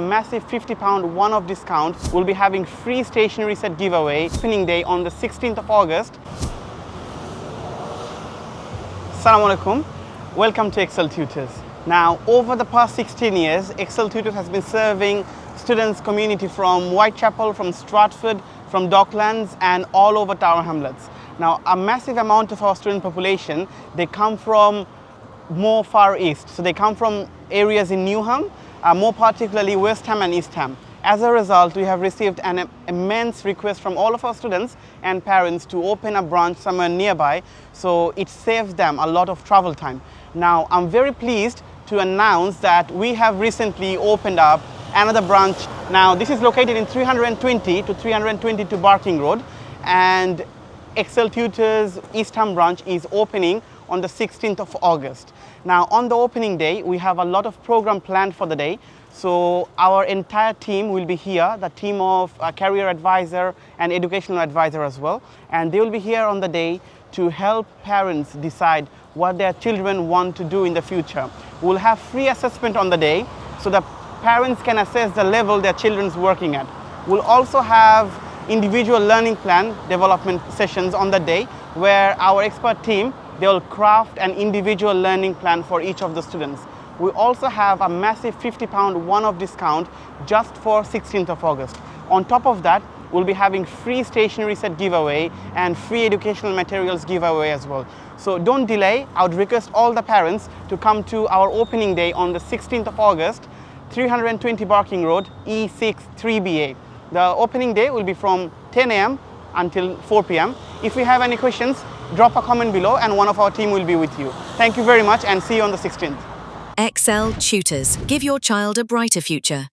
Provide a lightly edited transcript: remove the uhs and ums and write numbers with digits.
Massive £50 one-off discount. We'll be having free stationery set giveaway opening day on the 16th of August. Assalamu alaikum. Welcome to Excel Tutors. Now, over the past 16 years, Excel Tutors has been serving students community from Whitechapel, from Stratford, from Docklands and all over Tower Hamlets. Now, a massive amount of our student population, they come from more far east. So they come from areas in Newham, more particularly West Ham and East Ham. As a result, we have received an immense request from all of our students and parents to open a branch somewhere nearby, so it saves them a lot of travel time. Now, I'm very pleased to announce that we have recently opened up another branch. Now, this is located in 320 to 322 Barking Road, and Excel Tutors East Ham branch is opening on the 16th of August. Now, on the opening day, we have a lot of program planned for the day. So our entire team will be here, the team of career advisor and educational advisor as well. And they will be here on the day to help parents decide what their children want to do in the future. We'll have free assessment on the day so that parents can assess the level their children's working at. We'll also have individual learning plan development sessions on the day where our expert team, they'll craft an individual learning plan for each of the students. We also have a massive £50 one-off discount just for 16th of August. On top of that, we'll be having free stationery set giveaway and free educational materials giveaway as well. So don't delay. I would request all the parents to come to our opening day on the 16th of August, 320 Barking Road, E6 3BA. The opening day will be from 10 AM until 4 PM. If you have any questions, drop a comment below and one of our team will be with you. Thank you very much and see you on the 16th. Excel Tutors. Give your child a brighter future.